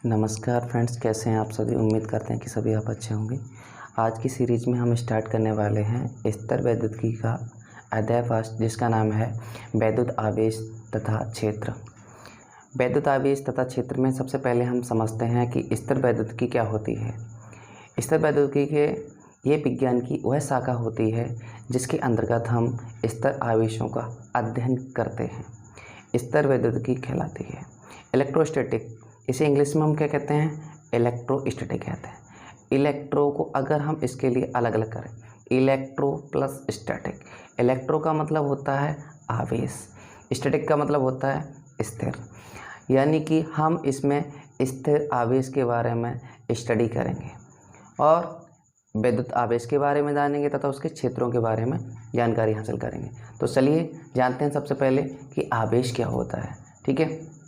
नमस्कार फ्रेंड्स, कैसे हैं आप सभी। उम्मीद करते हैं कि सभी आप अच्छे होंगे। आज की सीरीज़ में हम स्टार्ट करने वाले हैं स्तर वैद्युतिकी का अध्याय फर्स्ट, जिसका नाम है वैद्युत आवेश तथा क्षेत्र। वैद्युत आवेश तथा क्षेत्र में सबसे पहले हम समझते हैं कि स्तर वैद्युतिकी क्या होती है। स्तर वैद्युतिकी के ये विज्ञान की वह शाखा होती है जिसके अंतर्गत हम स्तर आवेशों का अध्ययन करते हैं। स्तर वैद्युतिकी कहलाती है। इलेक्ट्रोस्टैटिक, इसे इंग्लिश में हम क्या कहते हैं, इलेक्ट्रोस्टैटिक कहते हैं। इलेक्ट्रो को अगर हम इसके लिए अलग अलग करें, इलेक्ट्रो प्लस स्टैटिक। इलेक्ट्रो का मतलब होता है आवेश, स्टैटिक का मतलब होता है स्थिर, यानी कि हम इसमें स्थिर आवेश के बारे में स्टडी करेंगे और विद्युत आवेश के बारे में जानेंगे तथा उसके क्षेत्रों के बारे में जानकारी हासिल करेंगे। तो चलिए जानते हैं सबसे पहले कि आवेश क्या होता है। ठीक है,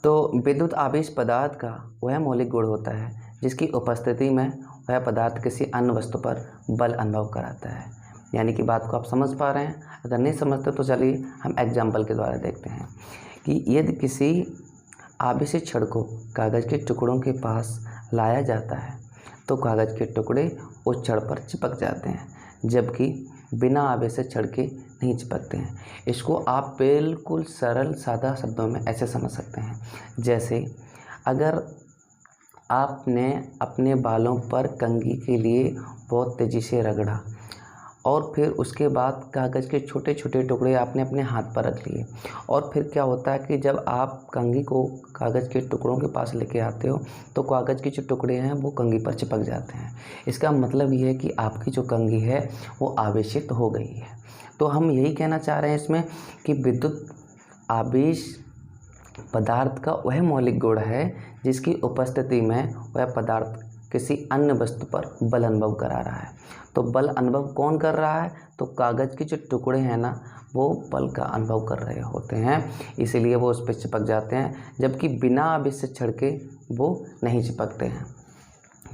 तो विद्युत आवेश पदार्थ का वह मौलिक गुण होता है जिसकी उपस्थिति में वह पदार्थ किसी अन्य वस्तु पर बल अनुभव कराता है। यानी कि बात को आप समझ पा रहे हैं। अगर नहीं समझते तो चलिए हम एग्जाम्पल के द्वारा देखते हैं कि यदि किसी आवेशित छड़ को कागज़ के टुकड़ों के पास लाया जाता है तो कागज़ के टुकड़े उस छड़ पर चिपक जाते हैं, जबकि बिना आवेशित छड़ के नहीं चिपकते हैं। इसको आप बिल्कुल सरल सादा शब्दों में ऐसे समझ सकते हैं, जैसे अगर आपने अपने बालों पर कंघी के लिए बहुत तेज़ी से रगड़ा और फिर उसके बाद कागज़ के छोटे छोटे टुकड़े आपने अपने हाथ पर रख लिए, और फिर क्या होता है कि जब आप कंघी को कागज़ के टुकड़ों के पास लेके आते हो तो कागज़ के जो टुकड़े हैं वो कंघी पर चिपक जाते हैं। इसका मतलब ये है कि आपकी जो कंघी है वो आवेशित हो गई है। तो हम यही कहना चाह रहे हैं इसमें कि विद्युत आवेश पदार्थ का वह मौलिक गुण है जिसकी उपस्थिति में वह पदार्थ किसी अन्य वस्तु पर बल अनुभव करा रहा है। तो बल अनुभव कौन कर रहा है, तो कागज़ के जो टुकड़े हैं ना वो बल का अनुभव कर रहे होते हैं, इसीलिए वो उस पर चिपक जाते हैं, जबकि बिना आवेशित छड़ के वो नहीं चिपकते हैं।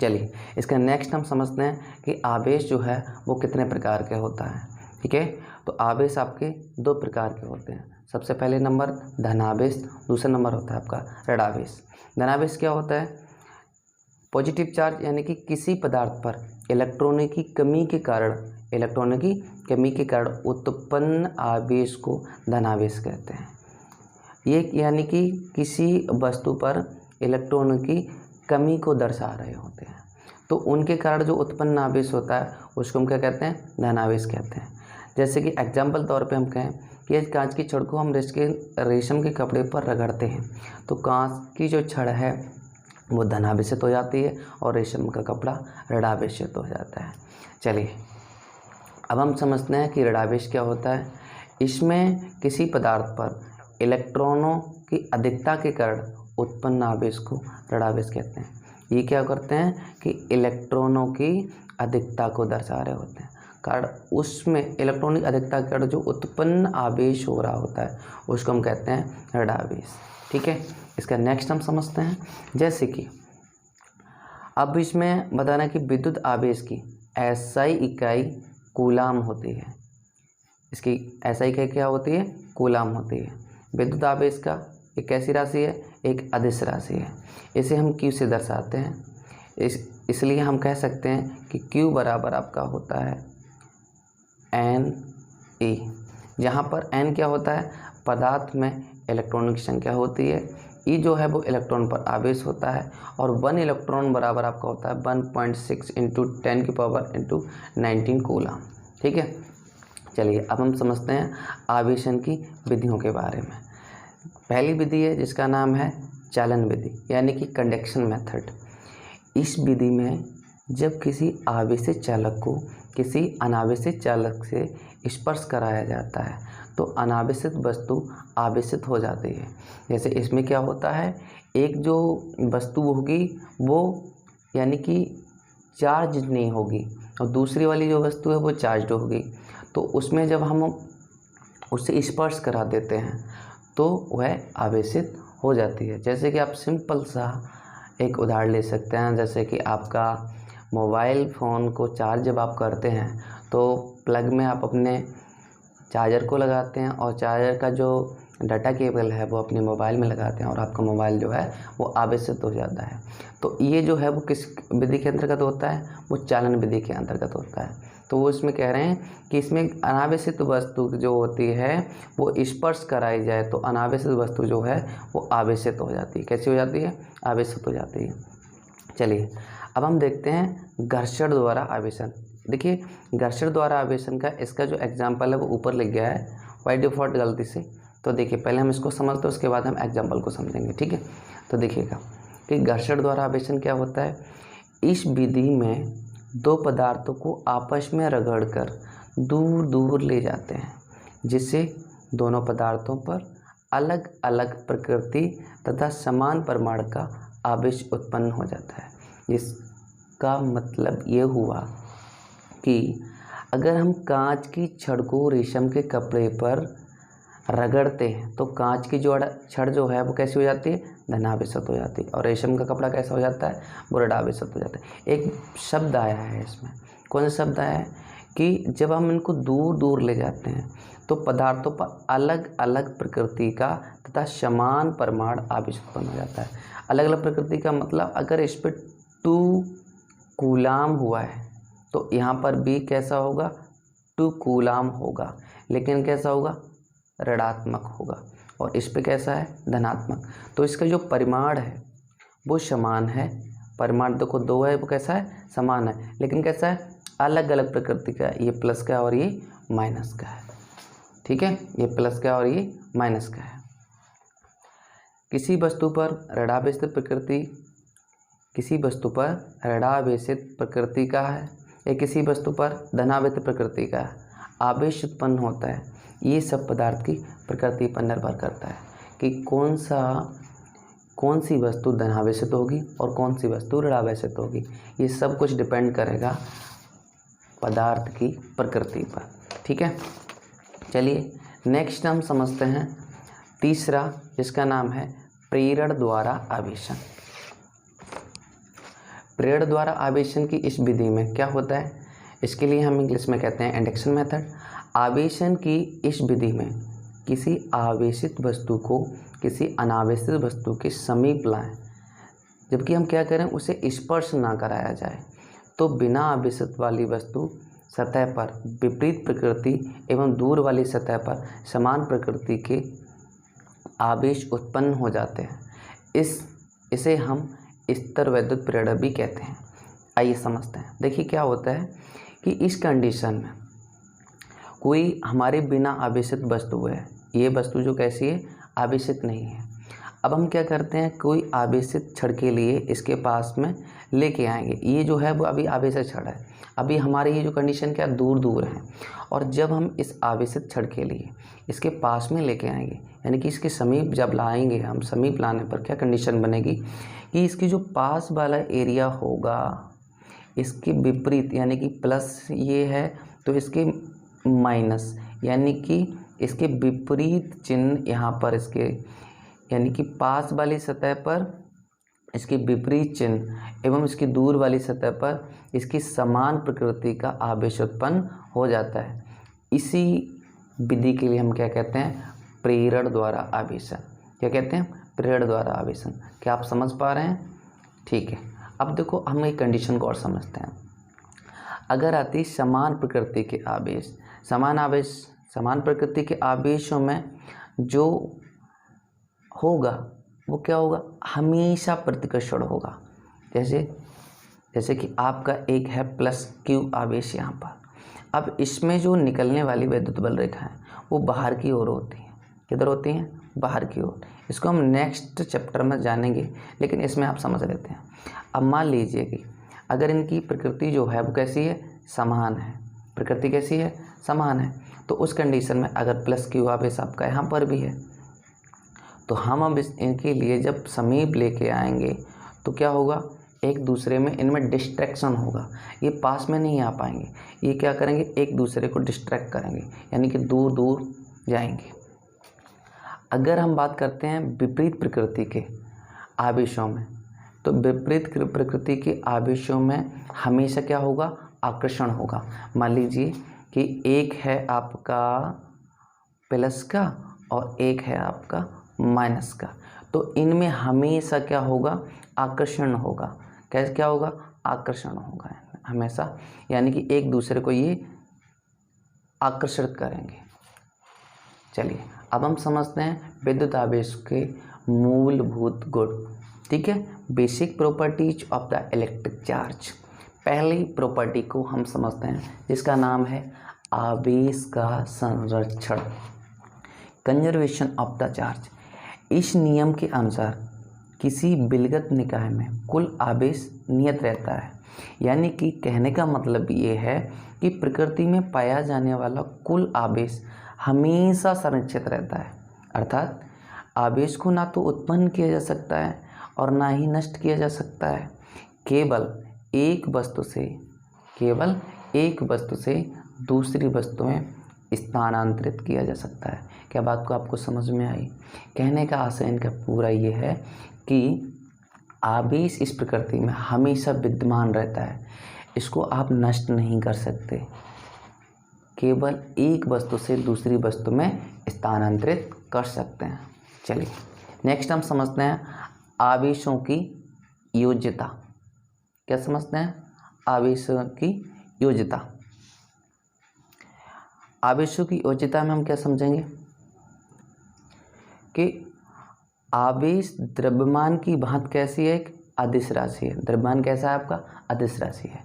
चलिए इसका नेक्स्ट हम समझते हैं कि आवेश जो है वो कितने प्रकार के होता है। ठीक है, तो आवेश आपके दो प्रकार के होते हैं। सबसे पहले नंबर धनावेश, दूसरा नंबर होता है आपका ऋणावेश। धनावेश क्या होता है, पॉजिटिव चार्ज, यानी कि किसी पदार्थ पर इलेक्ट्रॉनों की कमी के कारण उत्पन्न आवेश को धनावेश कहते हैं। ये यानी कि किसी वस्तु पर इलेक्ट्रॉनों की कमी को दर्शा रहे होते हैं, तो उनके कारण जो उत्पन्न आवेश होता है उसको हम क्या कहते हैं, धनावेश कहते हैं। जैसे कि एग्जाम्पल तौर पे हम कहें कि कांच की छड़ को हम रेशम के कपड़े पर रगड़ते हैं तो कांच की जो छड़ है वो धनावेशित हो जाती है और रेशम का कपड़ा ऋणावेशित हो जाता है। चलिए अब हम समझते हैं कि ऋणावेश क्या होता है। इसमें किसी पदार्थ पर इलेक्ट्रॉनों की अधिकता के कारण उत्पन्न आवेश को ऋणावेश कहते हैं। ये क्या करते हैं कि इलेक्ट्रॉनों की अधिकता को दर्शा रहे होते हैं, कारण उसमें इलेक्ट्रॉनिक अधिकता के कारण जो उत्पन्न आवेश हो रहा होता है उसको हम कहते हैं ऋणावेश। ठीक है, इसका नेक्स्ट हम समझते हैं। जैसे कि अब इसमें बताना कि विद्युत आवेश की एसआई इकाई कूलाम होती है। इसकी एसआई इकाई क्या होती है, कूलाम होती है। विद्युत आवेश का एक कैसी राशि है, एक अदिश राशि है। इसे हम क्यू से दर्शाते हैं। इसलिए हम कह सकते हैं कि क्यू बराबर आपका होता है एन ई, जहाँ पर एन क्या होता है, पदार्थ में इलेक्ट्रॉनों की संख्या होती है, ई जो है वो इलेक्ट्रॉन पर आवेश होता है, और 1 इलेक्ट्रॉन बराबर आपका होता है 1.6 इंटू 10 की पावर इंटू 19 कूलाम। ठीक है, चलिए अब हम समझते हैं आवेशन की विधियों के बारे में। पहली विधि है जिसका नाम है चालन विधि, यानी कि कंडक्शन मेथड। इस विधि में जब किसी आवेशित चालक को किसी अनावेशित चालक से स्पर्श कराया जाता है तो अनावेशित वस्तु आवेशित हो जाती है। जैसे इसमें क्या होता है, एक जो वस्तु होगी वो यानी कि चार्ज नहीं होगी और दूसरी वाली जो वस्तु है वो चार्ज होगी, तो उसमें जब हम उससे स्पर्श करा देते हैं तो वह आवेशित हो जाती है। जैसे कि आप सिंपल सा एक उदाहरण ले सकते हैं, जैसे कि आपका मोबाइल फ़ोन को चार्ज जब आप करते हैं तो प्लग में आप अपने चार्जर को लगाते हैं और चार्जर का जो डाटा केबल है वो अपने मोबाइल में लगाते हैं और आपका मोबाइल जो है वो आवेशित हो जाता है। तो ये जो है वो किस विधि के अंतर्गत होता है, वो चालन विधि के अंतर्गत होता है। तो वो इसमें कह रहे हैं कि इसमें अनावेशित वस्तु जो होती है वो स्पर्श कराई जाए तो अनावेशित वस्तु जो है वो आवेशित हो जाती है। कैसी हो जाती है? आवेशित हो जाती है। चलिए अब हम देखते हैं घर्षण द्वारा आवेशन। देखिए घर्षण द्वारा आवेशन का इसका जो एग्जाम्पल है वो ऊपर लिख गया है बाय डिफ़ॉल्ट गलती से। तो देखिए पहले हम इसको समझते हैं, उसके बाद हम एग्जाम्पल को समझेंगे, ठीक है। तो देखिएगा कि घर्षण द्वारा आवेशन क्या होता है। इस विधि में दो पदार्थों को आपस में रगड़कर दूर दूर ले जाते हैं, जिससे दोनों पदार्थों पर अलग अलग प्रकृति तथा समान परिमाण का आवेश उत्पन्न हो जाता है। इसका मतलब ये हुआ कि अगर हम कांच की छड़ को रेशम के कपड़े पर रगड़ते हैं तो कांच की जो छड़ जो है वो कैसी हो जाती है? धनावेशित हो जाती है। और रेशम का कपड़ा कैसा हो जाता है? वो ऋणावेशित हो जाता है। एक शब्द आया है इसमें, कौन सा शब्द आया है कि जब हम इनको दूर दूर ले जाते हैं तो पदार्थों पर अलग अलग प्रकृति का तथा समान परिमाण आवेश उत्पन्न हो जाता है। अलग अलग प्रकृति का मतलब अगर इस पर 2 कूलाम हुआ है तो यहाँ पर भी कैसा होगा? 2 कूलाम होगा, लेकिन कैसा होगा? ऋणात्मक होगा। और इस पे कैसा है? धनात्मक। तो इसका जो परिमाण है वो समान है। परिमाण देखो 2 है, वो कैसा है? समान है, लेकिन कैसा है? अलग अलग प्रकृति का है। ये प्लस का है और ये माइनस का है, ठीक है। ये प्लस का है और ये माइनस का है। किसी वस्तु पर ऋणावेशित प्रकृति का है या किसी वस्तु पर धनावेशित प्रकृति का आवेश उत्पन्न होता है, ये सब पदार्थ की प्रकृति पर निर्भर करता है कि कौन सी वस्तु धनावेशित होगी और कौन सी वस्तु ऋणावेशित होगी। ये सब कुछ डिपेंड करेगा पदार्थ की प्रकृति पर, ठीक है। चलिए नेक्स्ट हम समझते हैं तीसरा, जिसका नाम है प्रेरण द्वारा आवेशन। प्रेरण द्वारा आवेशन की इस विधि में क्या होता है, इसके लिए हम इंग्लिश में कहते हैं इंडक्शन मेथड। आवेशन की इस विधि में किसी आवेशित वस्तु को किसी अनावेशित वस्तु के समीप लाएं, जबकि हम क्या करें, उसे स्पर्श ना कराया जाए, तो बिना आवेशित वाली वस्तु सतह पर विपरीत प्रकृति एवं दूर वाली सतह पर समान प्रकृति के आवेश उत्पन्न हो जाते हैं। इसे हम स्तर वैद्युत प्रेरण भी कहते हैं। आइए समझते हैं। देखिए क्या होता है कि इस कंडीशन में कोई हमारे बिना आवेशित वस्तु है, ये वस्तु जो कैसी है, आवेशित नहीं है। अब हम क्या करते हैं, कोई आवेशित छड़ के लिए इसके पास में लेके आएंगे। ये जो है वो अभी आवेशित छड़ है, अभी हमारे ये जो कंडीशन क्या दूर दूर है, और जब हम इस आवेशित छड़ के लिए इसके पास में लेके आएंगे, यानी कि इसके समीप जब लाएंगे हम, समीप लाने पर क्या कंडीशन बनेगी कि इसकी जो पास वाला एरिया होगा इसके विपरीत, यानी कि प्लस ये है तो इसके माइनस, यानी कि इसके विपरीत चिन्ह यहाँ पर इसके, यानी कि पास वाली सतह पर इसके विपरीत चिन्ह एवं इसकी दूर वाली सतह पर इसकी समान प्रकृति का आवेश उत्पन्न हो जाता है। इसी विधि के लिए हम क्या कहते हैं, प्रेरण द्वारा आवेशन। क्या कहते हैं, प्रेरण द्वारा आवेशन। क्या आप समझ पा रहे हैं? ठीक है। अब देखो हम एक कंडीशन को और समझते हैं। अगर आती समान प्रकृति के आवेश, समान प्रकृति के आवेशों में जो होगा वो क्या होगा, हमेशा प्रतिकर्षण होगा। जैसे कि आपका एक है प्लस Q आवेश यहाँ पर। अब इसमें जो निकलने वाली विद्युत बल रेखा है वो बाहर की ओर होती है। किधर होती हैं? बाहर की ओर। इसको हम नेक्स्ट चैप्टर में जानेंगे, लेकिन इसमें आप समझ लेते हैं। अब मान लीजिए कि अगर इनकी प्रकृति जो है वो कैसी है, समान है। प्रकृति कैसी है, समान है। तो उस कंडीशन में अगर प्लस Q आवेश आपका यहाँ पर भी है, तो हम अब इनके लिए जब समीप लेके आएंगे तो क्या होगा, एक दूसरे में इनमें डिस्ट्रैक्शन होगा। ये पास में नहीं आ पाएंगे, ये क्या करेंगे, एक दूसरे को डिस्ट्रैक्ट करेंगे, यानी कि दूर दूर जाएंगे। अगर हम बात करते हैं विपरीत प्रकृति के आवेशों में, तो विपरीत प्रकृति के आवेशों में हमेशा क्या होगा, आकर्षण होगा। मान लीजिए कि एक है आपका प्लस का और एक है आपका माइनस का। तो इनमें हमेशा क्या होगा, आकर्षण होगा। कैसे क्या होगा, आकर्षण होगा हमेशा, यानी कि एक दूसरे को ये आकर्षित करेंगे। चलिए अब हम समझते हैं विद्युत आवेश के मूलभूत गुण। ठीक है, basic properties of the electric charge. पहली प्रॉपर्टी को हम समझते हैं जिसका नाम है आवेश का संरक्षण, कंजर्वेशन ऑफ द चार्ज। इस नियम के अनुसार किसी विलगत निकाय में कुल आवेश नियत रहता है, यानी कि कहने का मतलब ये है कि प्रकृति में पाया जाने वाला कुल आवेश हमेशा संरक्षित रहता है। अर्थात आवेश को ना तो उत्पन्न किया जा सकता है और ना ही नष्ट किया जा सकता है, केवल एक वस्तु से दूसरी वस्तु में स्थानांतरित किया जा सकता है। क्या बात को आपको समझ में आई? कहने का आशय इनका पूरा ये है कि आवेश इस प्रकृति में हमेशा विद्यमान रहता है, इसको आप नष्ट नहीं कर सकते, केवल एक वस्तु से दूसरी वस्तु में स्थानांतरित कर सकते हैं। चलिए नेक्स्ट हम समझते हैं आवेशों की योज्यता। क्या समझते हैं? आवेशों की योज्यता। आवेशों की योज्यता में हम क्या समझेंगे कि आवेश द्रव्यमान की भांति कैसी है, एक अदिश राशि है। द्रव्यमान कैसा है आपका? अदिश राशि है।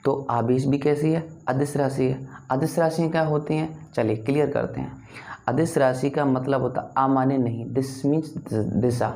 तो आवेश भी कैसी है? अदिश राशि है। अदिश राशियाँ क्या होती हैं? चलिए क्लियर करते हैं। अदिश राशि का मतलब होता है अमान्य नहीं, दिस मीन्स दिशा।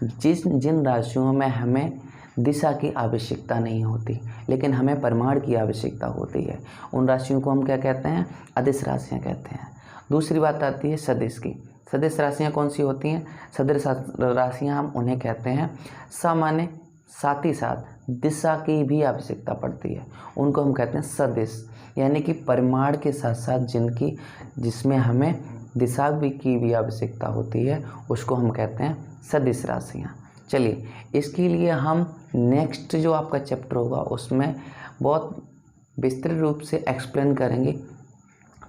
जिन राशियों में हमें दिशा की आवश्यकता नहीं होती लेकिन हमें परिमाण की आवश्यकता होती है, उन राशियों को हम क्या कहते हैं? अदिश राशियाँ कहते हैं। दूसरी बात आती है सदिश की। सदिश राशियाँ कौन सी होती हैं? सदिश राशियाँ हम उन्हें कहते हैं सामान्य, साथ ही साथ दिशा की भी आवश्यकता पड़ती है, उनको हम कहते हैं सदिश। यानी कि परिमाण के साथ साथ जिसमें हमें दिशा की भी आवश्यकता होती है, उसको हम कहते हैं सदिश राशियाँ। चलिए इसके लिए हम नेक्स्ट जो आपका चैप्टर होगा उसमें बहुत विस्तृत रूप से एक्सप्लेन करेंगे।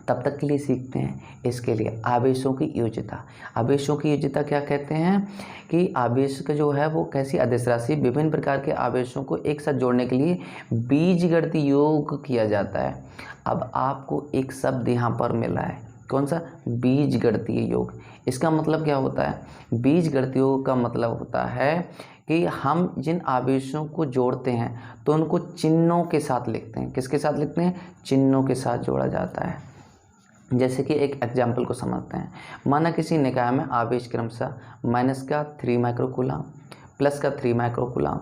तब तक के लिए सीखते हैं इसके लिए आवेशों की योज्यता। आवेशों की योज्यता क्या कहते हैं कि आवेश का जो है वो कैसी अदिश राशि, विभिन्न प्रकार के आवेशों को एक साथ जोड़ने के लिए बीजगणितीय योग किया जाता है। अब आपको एक शब्द यहाँ पर मिला है, कौन सा? बीजगणितीय योग। इसका मतलब क्या होता है? बीजगणितीय योग का मतलब होता है कि हम जिन आवेशों को जोड़ते हैं तो उनको चिन्हों के साथ लिखते हैं। किसके साथ लिखते हैं? चिन्हों के साथ जोड़ा जाता है। जैसे कि एक एग्जाम्पल को समझते हैं। माना किसी निकाय में आवेश क्रमशः माइनस का 3 माइक्रोकूलम, प्लस का 3 माइक्रोकूलम,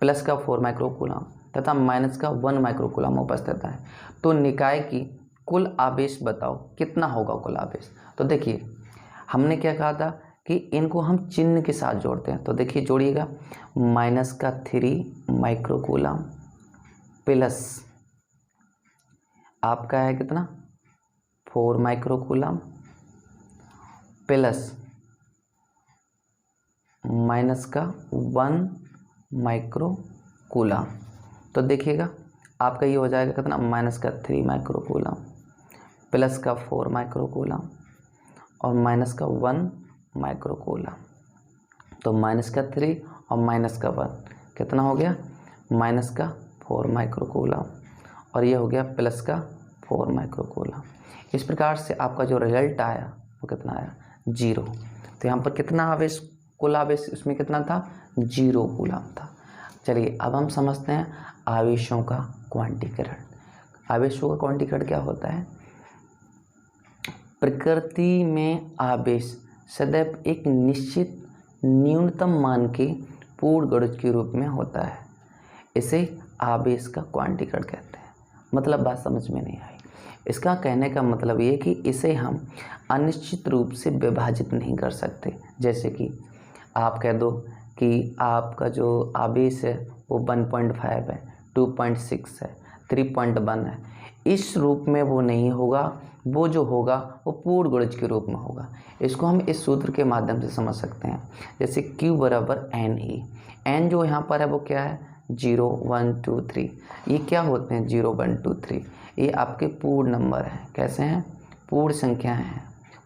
प्लस का 4 माइक्रोकूलम तथा माइनस का 1 माइक्रोकूलम उपस्थित है। तो निकाय की कुल आवेश बताओ कितना होगा कुल आवेश? तो देखिए हमने क्या कहा था कि इनको हम चिन्ह के साथ जोड़ते हैं। तो देखिए जोड़िएगा, माइनस का 3 माइक्रोकूलम प्लस आपका है कितना? 4 माइक्रोकूलम प्लस माइनस का 1 माइक्रोकूलम। तो देखिएगा आपका ये हो जाएगा कितना? माइनस का 3 माइक्रोकूलम प्लस का 4 माइक्रोकूलम और माइनस का 1 माइक्रोकूलम। तो माइनस का 3 और माइनस का 1 कितना हो गया? माइनस का 4 माइक्रोकूलम और ये हो गया प्लस का 4 माइक्रोकूलम। इस प्रकार से आपका जो रिजल्ट आया वो कितना आया? 0। तो यहाँ पर कितना आवेश, कुल आवेश इसमें कितना था? 0 कूलम था। चलिए अब हम समझते हैं आवेशों का क्वांटीकरण। आवेशों का क्वांटीकरण क्या होता है? प्रकृति में आवेश सदैव एक निश्चित न्यूनतम मान के पूर्ण गुणज के रूप में होता है, इसे आवेश का क्वांटीकरण कहते हैं। मतलब बात समझ में नहीं आई? इसका कहने का मतलब ये कि इसे हम अनिश्चित रूप से विभाजित नहीं कर सकते। जैसे कि आप कह दो कि आपका जो आवेश है वो 1.5 है, 2.6 है, 3.1 है, इस रूप में वो नहीं होगा। वो जो होगा वो पूर्ण गुणज के रूप में होगा। इसको हम इस सूत्र के माध्यम से समझ सकते हैं। जैसे Q बराबर NE, N जो यहाँ पर है वो क्या है? 0 1 2 3। ये क्या होते हैं? 0 1 2 3 ये आपके पूर्ण नंबर हैं। कैसे हैं? पूर्ण संख्याएं हैं।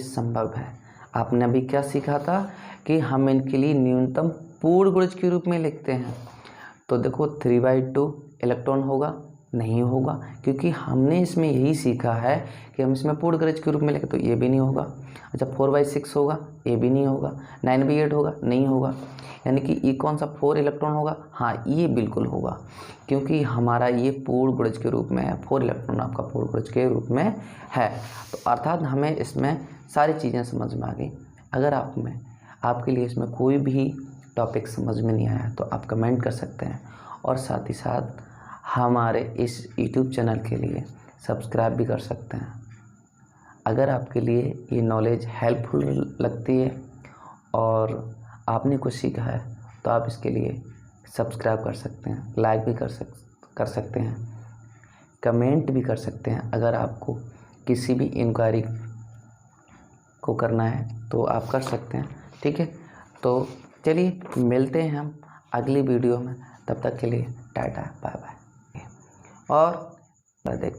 संभव है। आपने अभी क्या सीखा था कि हम इनके लिए न्यूनतम पूर्ण गुणज के रूप में लिखते हैं। तो देखो 3/2 इलेक्ट्रॉन होगा, नहीं होगा, क्योंकि हमने इसमें यही सीखा है कि हम इसमें पूर्ण गुणज के रूप में लिखें, तो ये भी नहीं होगा। अच्छा 4/6 होगा, ये भी नहीं होगा। 9/8 होगा, नहीं होगा। यानी कि ये कौन सा 4 इलेक्ट्रॉन होगा, हाँ ये बिल्कुल होगा, क्योंकि हमारा ये पूर्ण गुणज के रूप में है। 4 इलेक्ट्रॉन आपका पूर्ण गुणज के रूप में है। तो अर्थात हमें इसमें सारी चीज़ें समझ में आ गई। अगर आपके लिए इसमें कोई भी टॉपिक समझ में नहीं आया तो आप कमेंट कर सकते हैं, और साथ ही साथ हमारे इस YouTube चैनल के लिए सब्सक्राइब भी कर सकते हैं। अगर आपके लिए ये नॉलेज हेल्पफुल लगती है और आपने कुछ सीखा है तो आप इसके लिए सब्सक्राइब कर सकते हैं, लाइक भी कर सकते हैं, कमेंट भी कर सकते हैं। अगर आपको किसी भी इंक्वायरी को करना है तो आप कर सकते हैं, ठीक है। तो चलिए मिलते हैं हम अगली वीडियो में, तब तक के लिए टाटा बाय बाय। और देखते हैं।